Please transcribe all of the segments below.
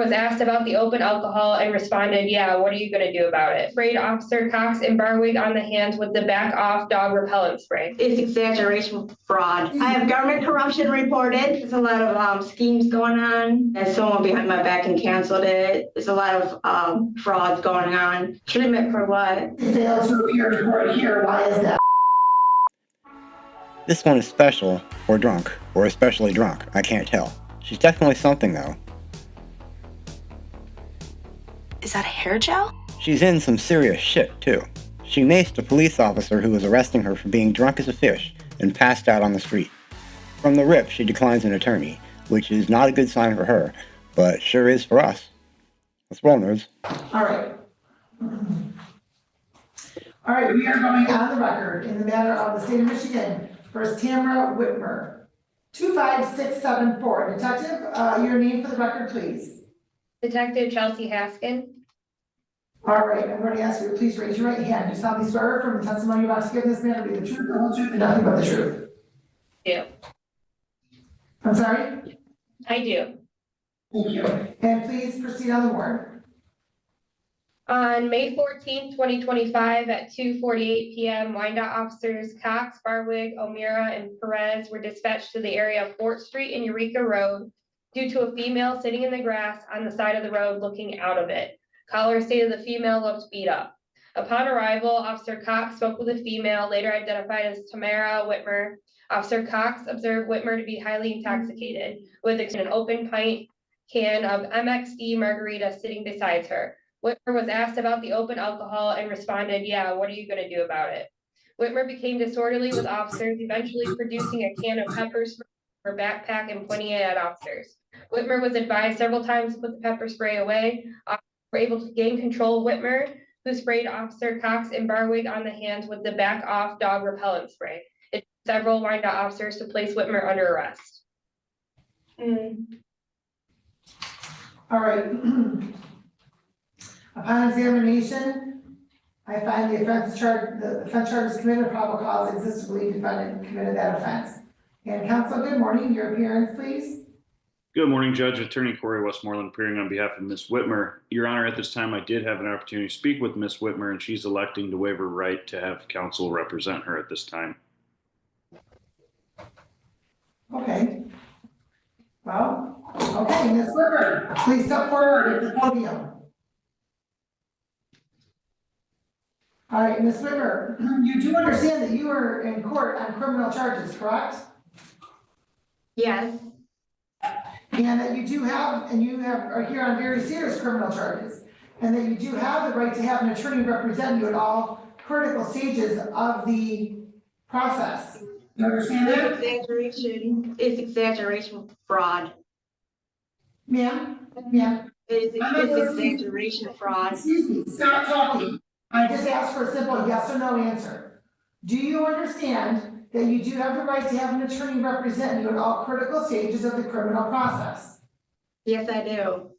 was asked about the open alcohol and responded, "Yeah, what are you gonna do about it?" Sprayed Officer Cox and Barwig on the hands with the back off dog repellent spray. It's exaggeration, fraud. I have government corruption reported. There's a lot of schemes going on. There's someone behind my back and canceled it. There's a lot of frauds going on. Treatment for what? Failed to appear in court here. Why is that? This one is special, or drunk, or especially drunk. I can't tell. She's definitely something, though. Is that a hair gel? She's in some serious shit, too. She maced a police officer who was arresting her for being drunk as a fish and passed out on the street. From the rip, she declines an attorney, which is not a good sign for her, but sure is for us. Let's roll, nerds. All right. All right, we are going on the record in the matter of the state of Michigan versus Tamara Whitmer. 25674. Detective, your name for the record, please. Detective Chelsea Haskin. All right, I'm going to ask you to please raise your right hand. Do you solemnly swear from the testimony you're about to give this matter to be the truth, the whole truth, and nothing but the truth? Do. I'm sorry? I do. Thank you. And please proceed on the warrant. On May 14th, 2025 at 2:48 p.m., Wyandotte officers Cox, Barwig, O'Meara, and Perez were dispatched to the area of Fort Street and Eureka Road due to a female sitting in the grass on the side of the road looking out of it. Caller stated the female looked beat up. Upon arrival, Officer Cox spoke with the female, later identified as Tamara Whitmer. Officer Cox observed Whitmer to be highly intoxicated, with an open pint can of MXD margarita sitting beside her. Whitmer was asked about the open alcohol and responded, "Yeah, what are you gonna do about it?" Whitmer became disorderly with officers, eventually producing a can of pepper spray from her backpack and pointing it at officers. Whitmer was advised several times to put the pepper spray away. Officers were able to gain control of Whitmer, who sprayed Officer Cox and Barwig on the hands with the back off dog repellent spray. It took several Wyandotte officers to place Whitmer under arrest. All right. Upon examination, I find the offense charge is committed, probable cause exists to believe defendant committed that offense. And counsel, good morning. Your appearance, please. Good morning, Judge. Attorney Corey Westmoreland appearing on behalf of Ms. Whitmer. Your Honor, at this time, I did have an opportunity to speak with Ms. Whitmer, and she's electing to waive her right to have counsel represent her at this time. Okay. Well, okay, Ms. Whitmer, please step forward at the podium. All right, Ms. Whitmer, you do understand that you are in court on criminal charges, correct? Yes. And that you do have, are here on very serious criminal charges, and that you do have the right to have an attorney represent you at all critical stages of the process. You understand that? It's exaggeration, fraud. Ma'am? It's exaggeration, fraud. Excuse me, stop talking. I just asked for a simple yes or no answer. Do you understand that you do have the right to have an attorney represent you at all critical stages of the criminal process? Yes, I do.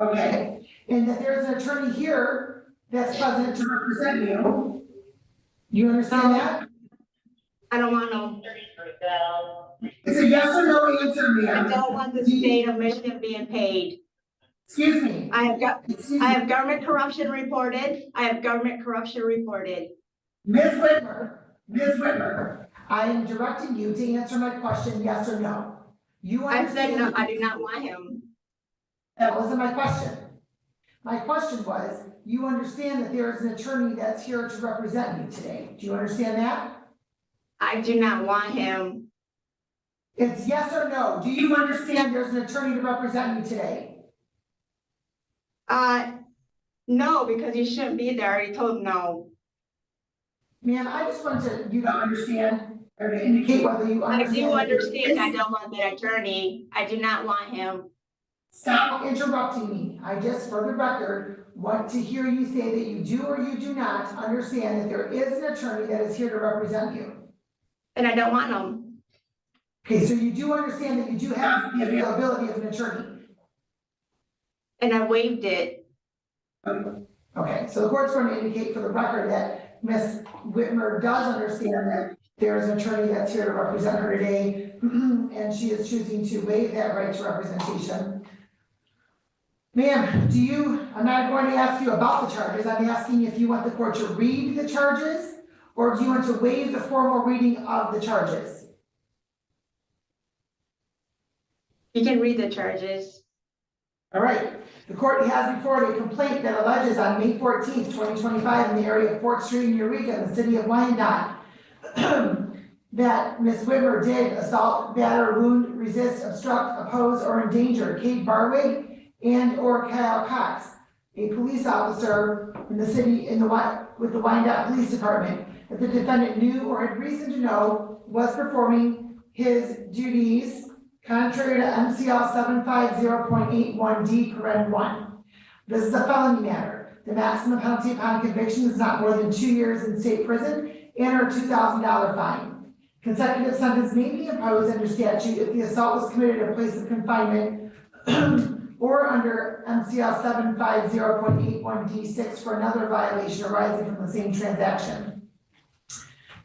Okay, and that there's an attorney here that's present to represent you? You understand that? I don't want no. It's a yes or no answer, I ma'am. don't want the state of Michigan being paid. Excuse me. I have Excuse me. government corruption reported. Ms. Whitmer, I am directing you to answer my question, yes or no. You I said understand? no, I do not want him. That wasn't my question. My question was, you understand that there is an attorney that's here to represent you today. Do you understand that? I do not want him. It's yes or no. Do you understand there's an attorney to represent you today? No, because you shouldn't be there. You told no. Ma'am, I just want you to understand or to indicate whether you I understand. do understand I don't want that attorney. I do not want him. Stop interrupting me. I just, for the record, want to hear you say that you do or you do not understand that there is an attorney that is here to represent you. And I don't want him. Okay, so you do understand that you do have the availability of an attorney. And I waived it. Okay, so the court's going to indicate for the record that Ms. Whitmer does understand that there's an attorney that's here to represent her today, and she is choosing to waive that right to representation. Ma'am, I'm not going to ask you about the charges, I'm asking if you want the court to read the charges, or do you want to waive the formal reading of the charges? You can read the charges. All right, the court has before it a complaint that alleges on May 14th, 2025, in the area of Fort Street in Eureka, in the city of Wyandotte, that Ms. Whitmer did assault, batter, wound, resist, obstruct, oppose, or endanger Kate Barwig and or Kyle Cox, a police officer in the city with the Wyandotte Police Department, that the defendant knew or had reason to know was performing his duties contrary to MCL 750.81D, paren 1. This is a felony matter. The maximum penalty upon conviction is not more than 2 years in state prison and or $2,000 fine. Consecutive sentence may be imposed under statute if the assault was committed at a place of confinement or under MCL 750.81D6 for another violation arising from the same transaction.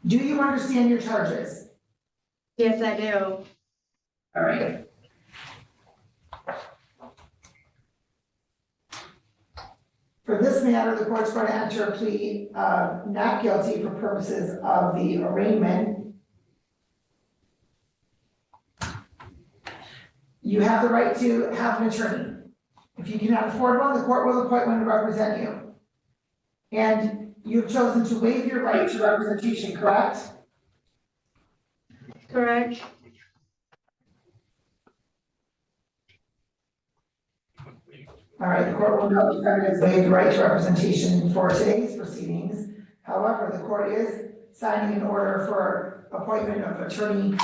Do you understand your charges? Yes, I do. All right. For this matter, the court's going to enter a plea of not guilty for purposes of the arraignment. You have the right to have an attorney. If you cannot afford one, the court will appoint one to represent you. And you've chosen to waive your right to representation, correct? Correct. All right, the court will note the defendant has waived the right to representation for today's proceedings. However, the court is signing an order for appointment of attorney.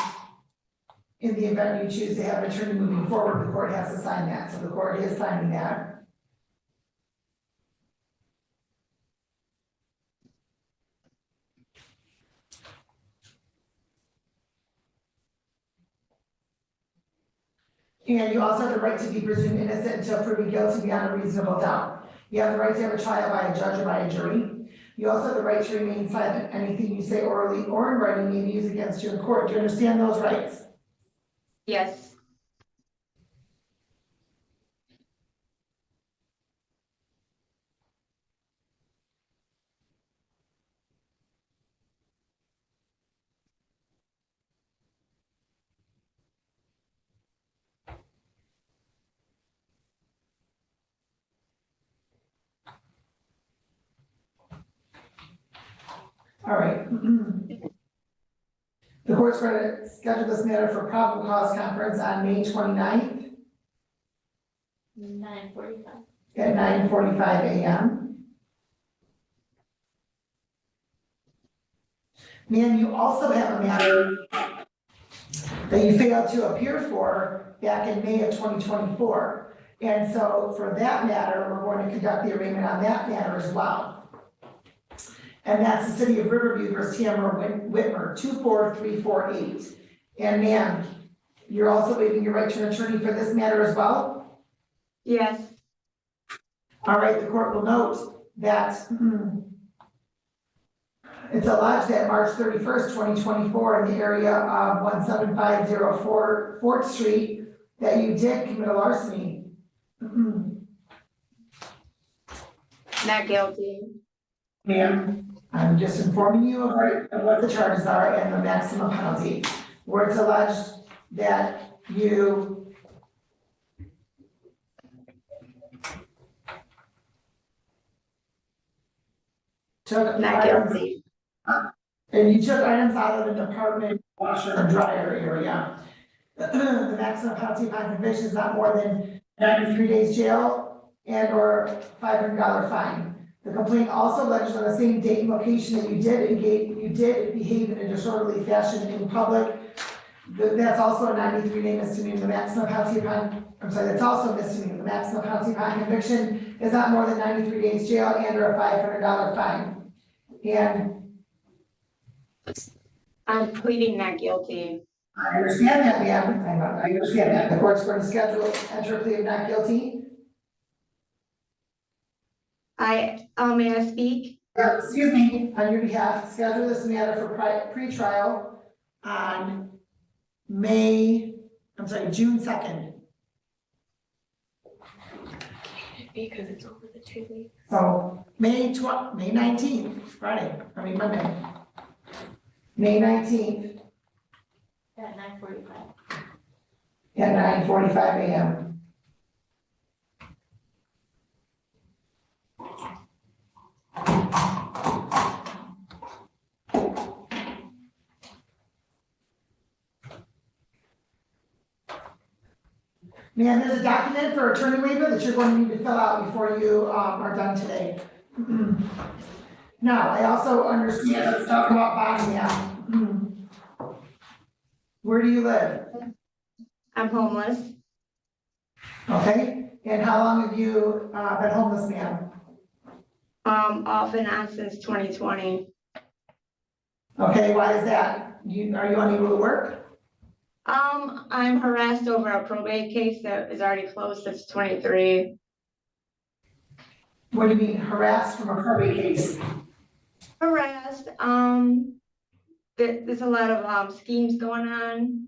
In the event you choose to have an attorney moving forward, the court has to sign that, so the court is signing that. And you also have the right to be presumed innocent until proven guilty beyond a reasonable doubt. You have the right to have a trial by a judge or by a jury. You also have the right to remain silent. Anything you say orally or in writing may be used against you in court. Do you understand those rights? Yes. All right. The court's going to schedule this matter for probable cause conference on May 29th 9:45. at 9:45 a.m. Ma'am, you also have a matter that you failed to appear for back in May of 2024. And so for that matter, we're going to conduct the arraignment on that matter as well. And that's the City of Riverview versus Tamara Whitmer, 24348. And ma'am, you're also waiving your right to an attorney for this matter as well? Yes. All right, the court will note that it's alleged that March 31st, 2024, in the area of 17504 4th Street, that you did commit a larceny. Not guilty. Ma'am, I'm just informing you of what the charges are and the maximum penalty. Where it's alleged that you took Not items, guilty. and you took items out of the department washer and dryer area. The maximum penalty upon conviction is not more than 93 days jail and or $500 fine. The complaint also alleges on the same date and location that you did behave in a disorderly fashion in public. That's also a 93-day misdemeanor. The maximum penalty upon, that's also a misdemeanor. The maximum penalty upon conviction is not more than 93 days jail and or a $500 fine. And I'm pleading not guilty. I understand that, ma'am. I understand that. The court's going to enter a plea of not guilty. May I speak? Excuse me, on your behalf, schedule this matter for pre-trial on June 2nd. Because it's over the 2 weeks. So May 19th, Monday. May 19th At 9:45. at 9:45 a.m. Man, there's a document for attorney waiver that you're going to need to fill out before you are done today. Now, I also understand, let's talk about bonding now. Where do you live? I'm homeless. Okay, and how long have you been homeless, ma'am? Off and on since 2020. Okay, why is that? Are you unable to work? I'm harassed over a probate case that is already closed since 23. What do you mean harassed from a probate case? Harassed, there's a lot of, schemes going on.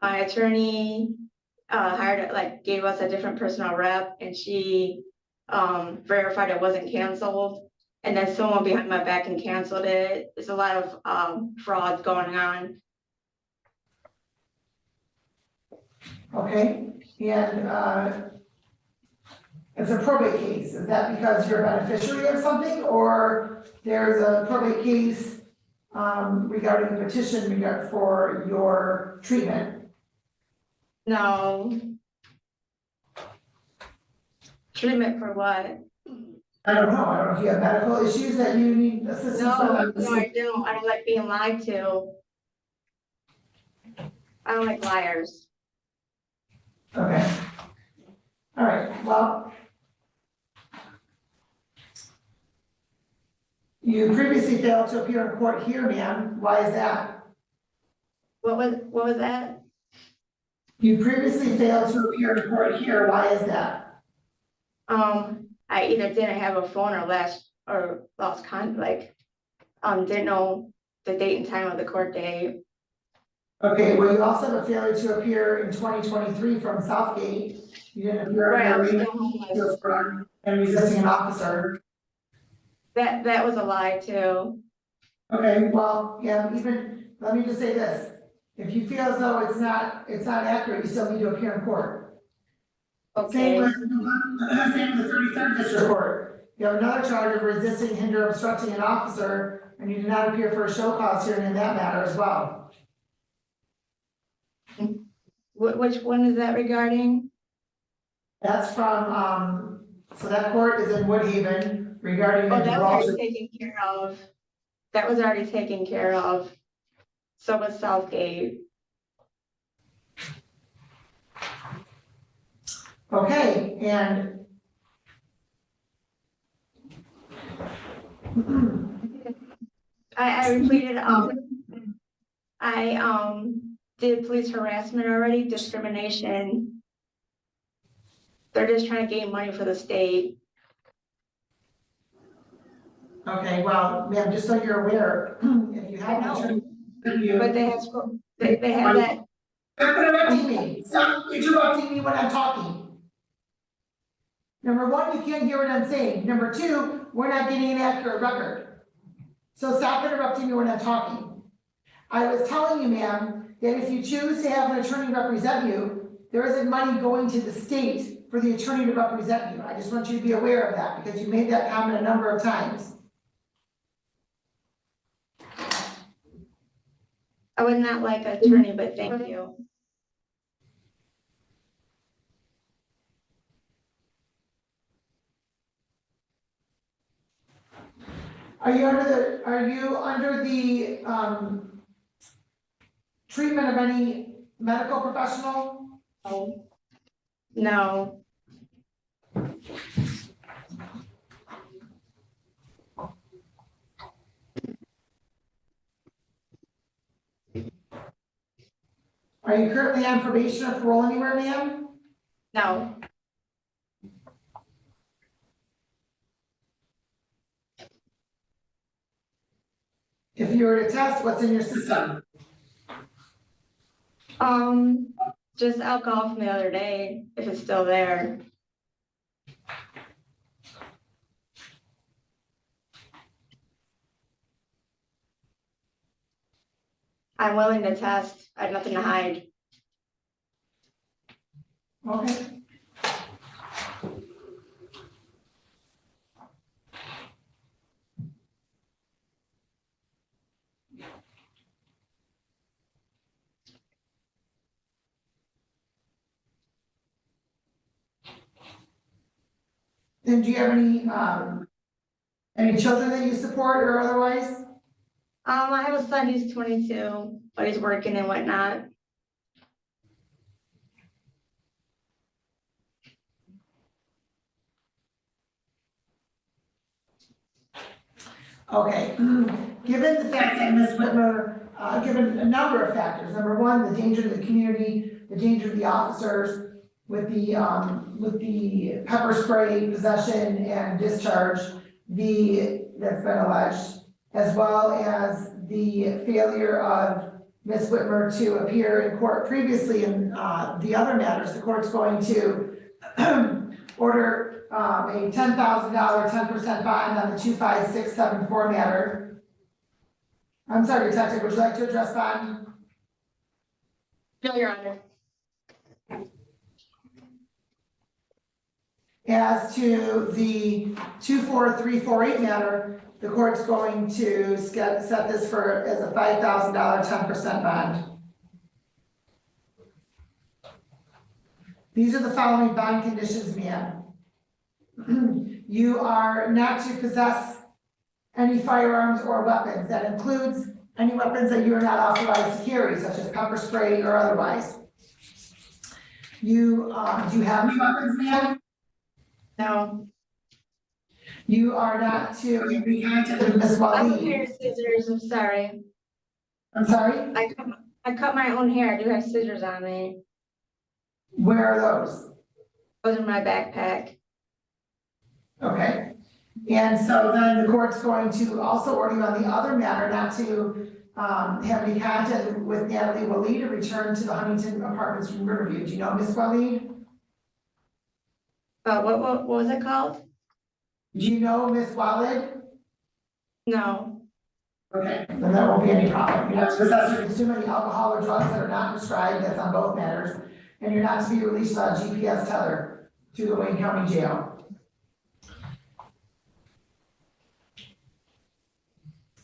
My attorney, gave us a different personal rep and she, verified it wasn't canceled. And then someone behind my back and canceled it. There's a lot of, fraud going on. Okay, and it's a probate case. Is that because you're a beneficiary of something or there's a probate case regarding a petition for your treatment? No. Treatment for what? I don't know. I don't know if you have medical issues that you need assistance No, with. no, I don't. I don't like being lied to. I don't like liars. Okay. All right, well. You previously failed to appear in court here, ma'am. Why is that? What was that? You previously failed to appear in court here. Why is that? I either didn't have a phone or lost contact, didn't know the date and time of the court date. Okay, well, you also have a failure to appear in 2023 from Southgate. You didn't appear Right, under I'm still arraignment homeless. and resisting an officer. That was a lie too. Okay, well, yeah, let me just say this. If you feel as though it's not accurate, you still need to appear in court. Same Okay, with the 33rd District Court. You have another charge of resisting, hinder, obstructing an officer, and you did not appear for a show cause hearing in that matter as well. which one is that regarding? That's from, so that court is in Woodhaven regarding. Oh, that was already taken care of. That was already taken care of. So was Southgate. Okay, and I repleted, I did police harassment already, discrimination. They're just trying to gain money for the state. okay, well, ma'am, just so you're aware, if you have. I know. an attorney, But they have that, Stop interrupting me. Stop interrupting me when I'm talking. Number one, you can't hear what I'm saying. Number two, we're not getting an accurate record. So stop interrupting me when I'm talking. I was telling you, ma'am, that if you choose to have an attorney represent you, there isn't money going to the state for the attorney to represent you. I just want you to be aware of that because you made that comment a number of times. I would not like an attorney, but thank you. Are you under the treatment of any medical professional? No. Are you currently on probation or parole anywhere, ma'am? No. If you were to test, what's in your system? Just alcohol from the other day, if it's still there. I'm willing to test. I have nothing to hide. Okay. And do you have any children that you support or otherwise? I have a son who's 22, but he's working and whatnot. Okay, given the fact that Ms. Whitmer, given a number of factors, number one, the danger to the community, the danger to the officers with the pepper spray possession and discharge, that's been alleged, as well as the failure of Ms. Whitmer to appear in court previously in, the other matters, the court's going to order a $10,000, 10% bond on the 25674 matter. I'm sorry, Detective, would you like to address bond? No, Your Honor. As to the 24348 matter, the court's going to set this as a $5,000, 10% bond. These are the following bond conditions, ma'am. You are not to possess any firearms or weapons. That includes any weapons that you are not authorized to carry, such as pepper spray or otherwise. Do you have any weapons, ma'am? No. You are not to be contacted with Ms. I have a Waleed. pair of scissors, I'm sorry. I'm sorry, I cut my own hair, I do have scissors on me. where are those? Those are in my backpack. Okay. And so then the court's going to also order you on the other matter not to have any contact with Natalie Waleed to return to the Huntington Apartments from Riverview. Do you know Ms. Waleed? What was it called? Do you know Ms. Waleed? No. Okay, then there won't be any problem. You're not to possess or consume any alcohol or drugs that are not prescribed, that's on both matters. And you're not to be released without GPS tether to the Wayne County Jail.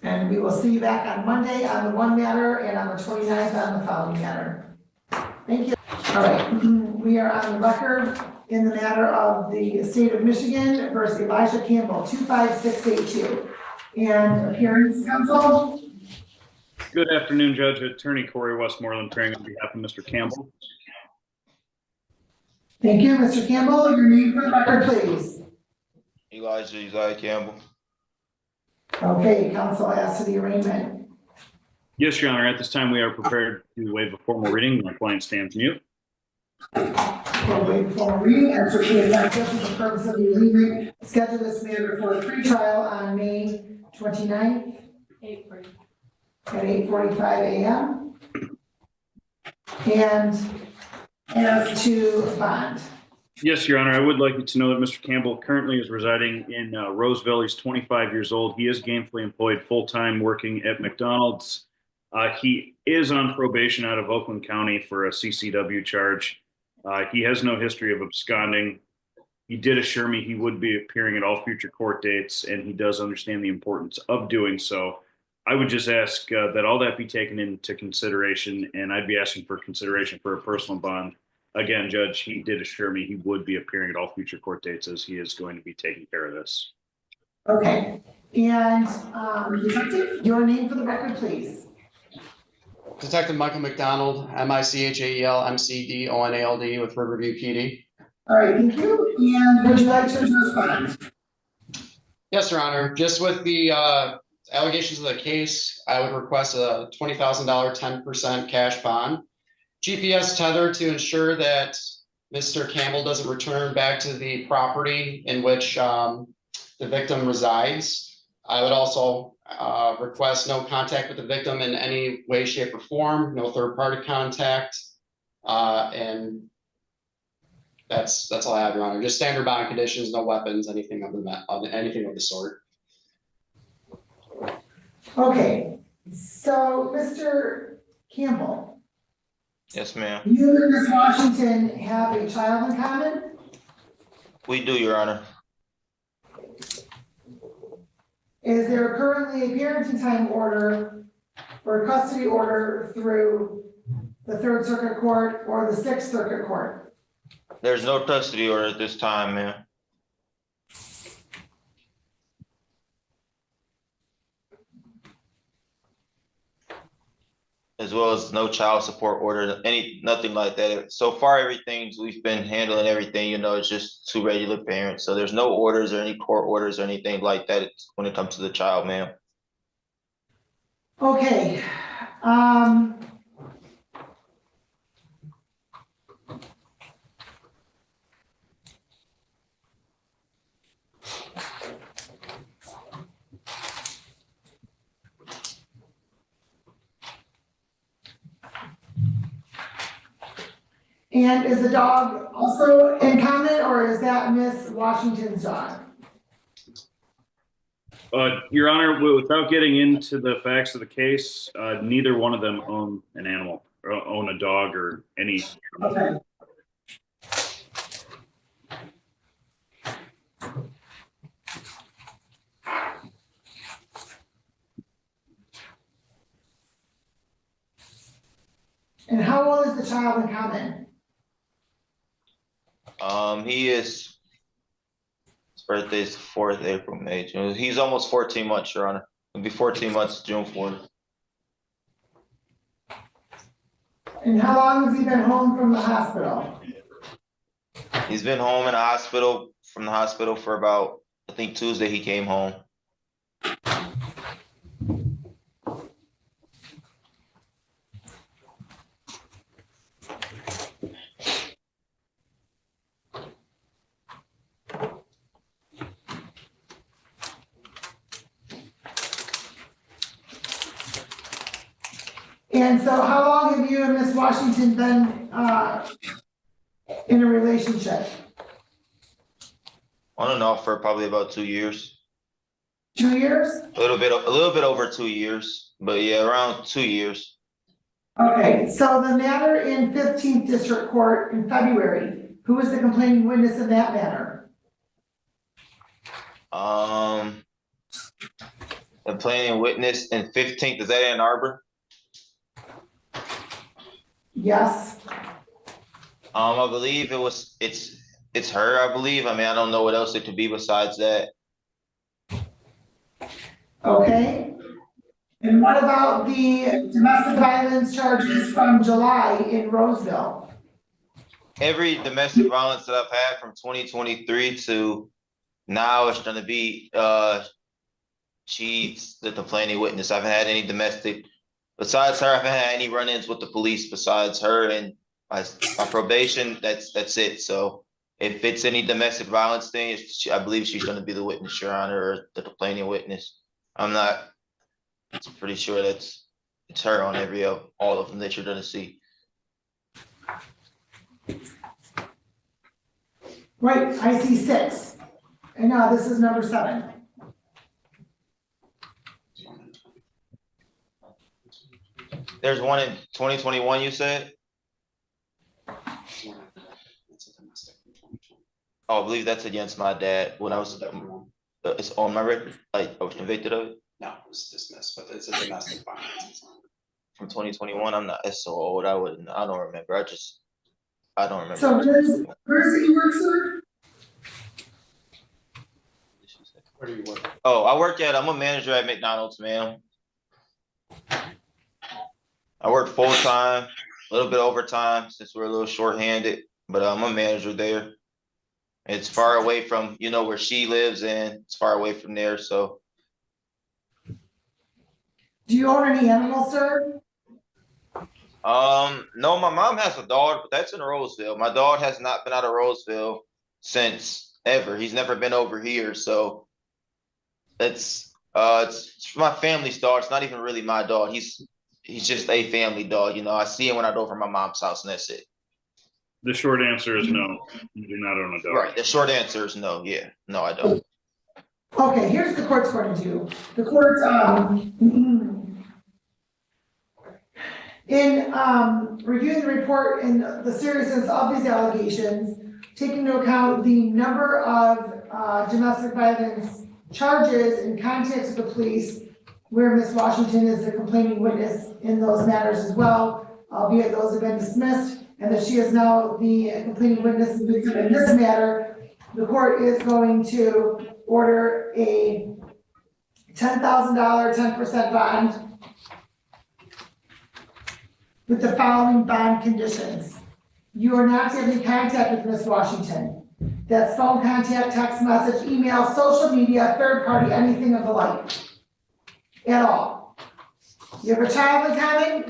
And we will see you back on Monday on the one matter and on the 29th on the following matter. Thank you. All right, we are on the record in the matter of the state of Michigan versus Elijah Campbell, 25682. And appearance, counsel? Good afternoon, Judge. Attorney Corey Westmoreland appearing on behalf of Mr. Campbell. Thank you, Mr. Campbell. Your name for the record, please. Elijah Campbell. Okay, counsel, as to the arraignment. Yes, Your Honor. At this time, we are prepared to waive a formal reading. My client stands mute. We'll wait for reading and certificate of access for the purpose of the arraignment. Schedule this matter for a pre-trial on May 29th. At 8:45 a.m. And as to bond. Yes, Your Honor. I would like you to know that Mr. Campbell currently is residing in Roseville. He's 25 years old. He is gainfully employed full-time working at McDonald's. He is on probation out of Oakland County for a CCW charge. He has no history of absconding. He did assure me he would be appearing at all future court dates, and he does understand the importance of doing so. I would just ask that all that be taken into consideration, and I'd be asking for consideration for a personal bond. Again, Judge, he did assure me he would be appearing at all future court dates as he is going to be taking care of this. Okay, and Detective, your name for the record, please. Detective Michael McDonald, MICHAEL MCDONALD with Riverview PD. All right, thank you. And would you like to respond? Yes, Your Honor. Just with the allegations of the case, I would request a $20,000 10% cash bond. GPS tether to ensure that Mr. Campbell doesn't return back to the property in which the victim resides. I would also request no contact with the victim in any way, shape, or form, no third-party contact. And that's all I have, Your Honor. Just standard bond conditions, no weapons, anything of the sort. Okay, so Mr. Campbell, Yes, ma'am. you and Ms. Washington have a child in common? We do, Your Honor. Is there currently a parenting time order or a custody order through the Third Circuit Court or the Sixth Circuit Court? There's no custody order at this time, ma'am. As well as no child support order, nothing like that. So far, we've been handling everything, you know, it's just two regular parents. So there's no orders or any court orders or anything like that when it comes to the child, ma'am. Okay, and is the dog also in common, or is that Miss Washington's dog? Your Honor, without getting into the facts of the case, neither one of them own an animal or own a dog or any. Okay. And how old is the child in common? His birthday is 4th April, May, June. He's almost 14 months, Your Honor. It'll be 14 months, June 4th. And how long has he been home from the hospital? He's been home from the hospital for about, I think Tuesday he came home. And so how long have you and Miss Washington been, in a relationship? On and off for probably about 2 years. 2 years? A little bit over 2 years, but yeah, around 2 years. Okay, so the matter in 15th District Court in February, who was the complaining witness in that matter? The complaining witness in 15th, is that Ann Arbor? Yes. I believe it's her, I believe. I mean, I don't know what else it could be besides that. Okay. And what about the domestic violence charges from July in Roseville? Every domestic violence that I've had from 2023 to now is gonna be she's the complaining witness. I haven't had any domestic besides her. I haven't had any run-ins with the police besides her and my probation. That's it. So if it's any domestic violence thing, I believe she's gonna be the witness, Your Honor, or the complaining witness. I'm pretty sure it's her on all of them that you're gonna see. Right, I see 6. And now this is number 7. There's one in 2021, you said? Oh, I believe that's against my dad when I was, it's on my record, like I was convicted of it No, it was dismissed, but it's a domestic violence. from 2021. It's so old. I don't remember. I don't remember. So where's it you work, sir? Where do you work? Oh, I'm a manager at McDonald's, ma'am. I work full-time, a little bit overtime since we're a little short-handed, but I'm a manager there. It's far away from, where she lives and it's far away from there, so. Do you own any animals, sir? No, my mom has a dog, but that's in Roseville. My dog has not been out of Roseville since ever. He's never been over here, so it's my family's dog. It's not even really my dog. He's just a family dog, I see him when I go over my mom's house and that's it. The short answer is no. You do not own a dog. Right, the short answer is no, yeah, no, I don't. Okay, here's the court's going to do. The court, in reviewing the report and the seriousness of these allegations, taking into account the number of domestic violence charges and contacts with the police, where Ms. Washington is the complaining witness in those matters as well, albeit those have been dismissed, and that she is now the complaining witness in this matter, the court is going to order a $10,000, 10% bond with the following bond conditions. You are not to have any contact with Ms. Washington. That's phone contact, text message, email, social media, third party, anything of the like. At all. You have a child incoming,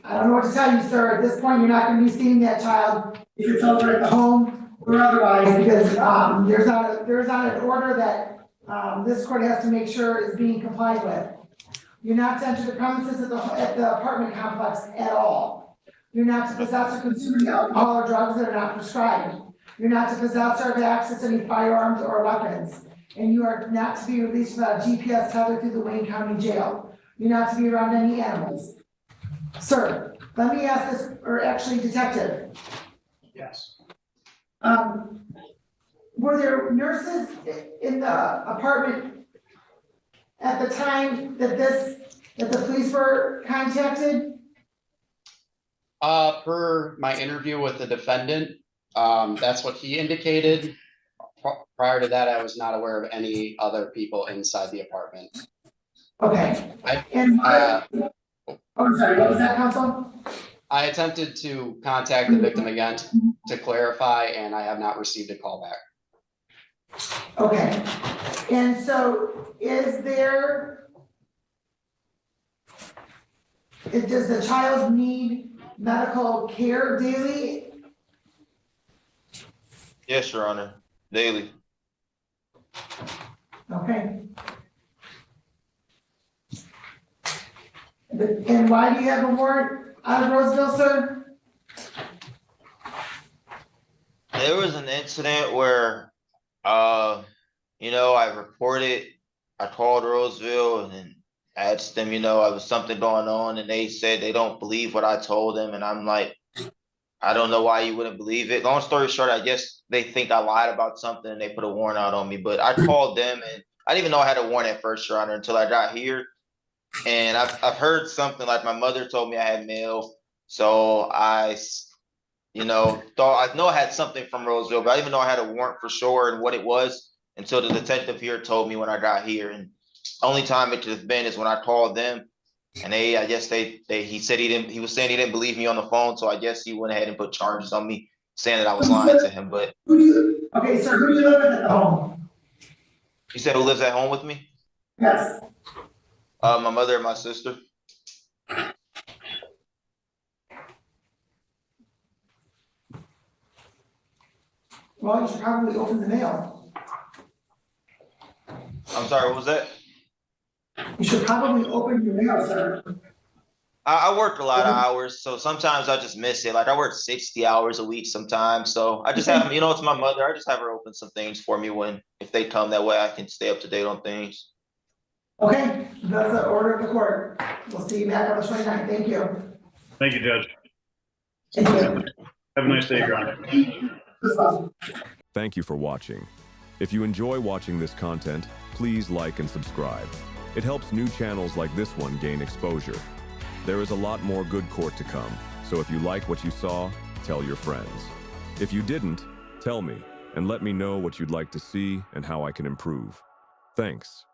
I don't know what to tell you, sir. At this point, you're not gonna be seeing that child if it's over at the home or otherwise, because there's not an order that this court has to make sure is being complied with. You're not to enter the premises at the apartment complex at all. You're not to possess or consume any alcohol or drugs that are not prescribed. You're not to possess or have access to any firearms or weapons. And you are not to be released without a GPS tether through the Wayne County Jail. You're not to be around any animals. Sir, let me ask this, or actually detective, Yes. were there nurses in the apartment at the time that the police were contacted? Per my interview with the defendant, that's what he indicated. Prior to that, I was not aware of any other people inside the apartment. Okay. I- And, I'm sorry, what was that, counsel? I attempted to contact the victim again to clarify, and I have not received a call back. Okay, and so does the child need medical care daily? Yes, Your Honor, daily. Okay. And why do you have a warrant out of Roseville, sir? There was an incident where, I called Roseville and then asked them, there was something going on, and they said they don't believe what I told them, and I'm like, I don't know why you wouldn't believe it. Long story short, I guess they think I lied about something and they put a warrant out on me, but I called them and I didn't even know I had a warrant at first, Your Honor, until I got here. And I've heard something like my mother told me I had mail, so I thought I know I had something from Roseville, but I didn't even know I had a warrant for sure and what it was until the detective here told me when I got here. And only time it could have been is when I called them, and he said he was saying he didn't believe me on the phone, so I guess he went ahead and put charges on me, saying that I was lying to him. But Okay, sir, who do you live with at the home? you said who lives at home with me? Yes. My mother and my sister. Well, you should probably open the mail. I'm sorry, what was that? You should probably open your mail, sir. I work a lot of hours, so sometimes I just miss it. Like I work 60 hours a week sometimes. So I just have, it's my mother. I just have her open some things for me if they come, that way I can stay up to date on things. Okay, that's the order of the court. We'll see you back on the 29th. Thank you. Thank you, Judge. Thank you. Have a nice day, Your Honor. Thank you for watching. If you enjoy watching this content, please like and subscribe. It helps new channels like this one gain exposure. There is a lot more good court to come, so if you like what you saw, tell your friends. If you didn't, tell me, and let me know what you'd like to see and how I can improve. Thanks.